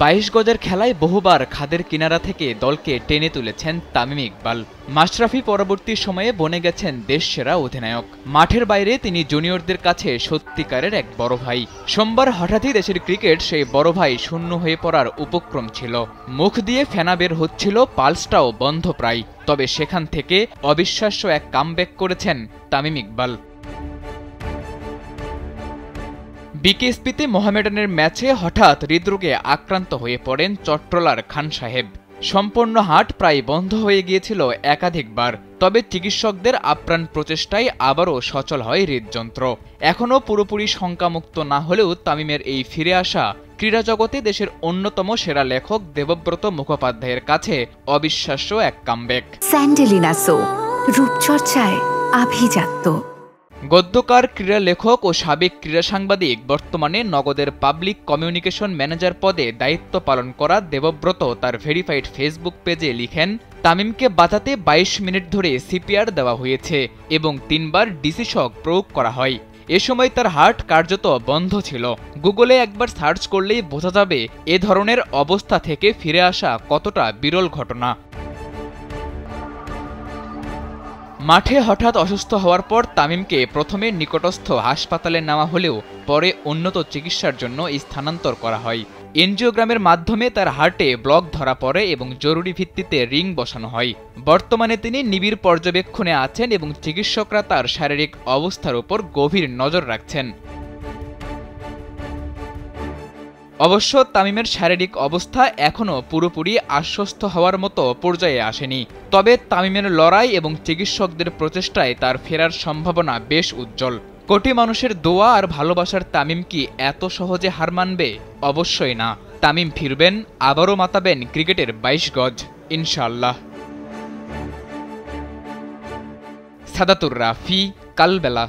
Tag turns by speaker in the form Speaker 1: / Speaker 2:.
Speaker 1: 22 গজের খেলায় বহুবার খাদের কিনারা থেকে দলকে টেনে তুলেছেন তামিম ইকবাল। মাশরাফি পরবর্তী সময়ে বনে গেছেন দেশসেরা অধিনায়ক। মাঠের বাইরে তিনি জুনিয়রদের কাছে সত্যিকারের এক বড় ভাই। সোমবার হঠাৎই দেশের ক্রিকেট সেই বড় ভাই শূন্য হয়ে পড়ার উপক্রম ছিল। মুখ দিয়ে ফেনা বের হচ্ছিল, পালসটাও বন্ধ প্রায়। তবে সেখান থেকে অবিশ্বাস্য এক কামব্যাক করেছেন তামিম ইকবাল। বিকেএসপিতে মোহামেডানের ম্যাচে হঠাৎ হৃদরোগে আক্রান্ত হয়ে পড়েন চট্টলার খান সাহেব। সম্পূর্ণ হাট প্রায় বন্ধ হয়ে গিয়েছিল একাধিকবার। তবে চিকিৎসকদের আপ্রাণ প্রচেষ্টায় আবারও সচল হয় হৃদযন্ত্র। এখনও পুরোপুরি শঙ্কামুক্ত না হলেও তামিমের এই ফিরে আসা ক্রীড়া জগতে দেশের অন্যতম সেরা লেখক দেবব্রত মুখোপাধ্যায়ের কাছে অবিশ্বাস্য এক কামব্যাক।
Speaker 2: স্যান্ডেলিনা সো, রূপচর্চায় আভিজাত্য।
Speaker 1: গদ্যকার, ক্রীড়া লেখক ও সাবেক ক্রীড়া সাংবাদিক, বর্তমানে নগদের পাবলিক কমিউনিকেশন ম্যানেজার পদে দায়িত্ব পালন করা দেবব্রত তার ভেরিফাইড ফেসবুক পেজে লিখেন, তামিমকে বাঁচাতে 22 মিনিট ধরে সিপিআর দেওয়া হয়েছে এবং 3 বার ডিসি শক প্রয়োগ করা হয়। এ সময় তার হার্ট কার্যত বন্ধ ছিল। গুগলে একবার সার্চ করলেই বোঝা যাবে এ ধরনের অবস্থা থেকে ফিরে আসা কতটা বিরল ঘটনা। মাঠে হঠাৎ অসুস্থ হওয়ার পর তামিমকে প্রথমে নিকটস্থ হাসপাতালে নেওয়া হলেও পরে উন্নত চিকিৎসার জন্য স্থানান্তর করা হয়। এনজিওগ্রামের মাধ্যমে তার হার্টে ব্লক ধরা পড়ে এবং জরুরি ভিত্তিতে রিং বসানো হয়। বর্তমানে তিনি নিবিড় পর্যবেক্ষণে আছেন এবং চিকিৎসকরা তার শারীরিক অবস্থার উপর গভীর নজর রাখছেন। অবশ্য তামিমের শারীরিক অবস্থা এখনও পুরোপুরি আশ্বস্ত হওয়ার মতো পর্যায়ে আসেনি। তবে তামিমের লড়াই এবং চিকিৎসকদের প্রচেষ্টায় তার ফেরার সম্ভাবনা বেশ উজ্জ্বল। কোটি মানুষের দোয়া আর ভালোবাসার তামিম কি এত সহজে হার মানবে? অবশ্যই না। তামিম ফিরবেন, আবারও মাতাবেন ক্রিকেটের 22 গজ, ইনশাআল্লাহ। সাদাতুর রাফি, কালবেলা।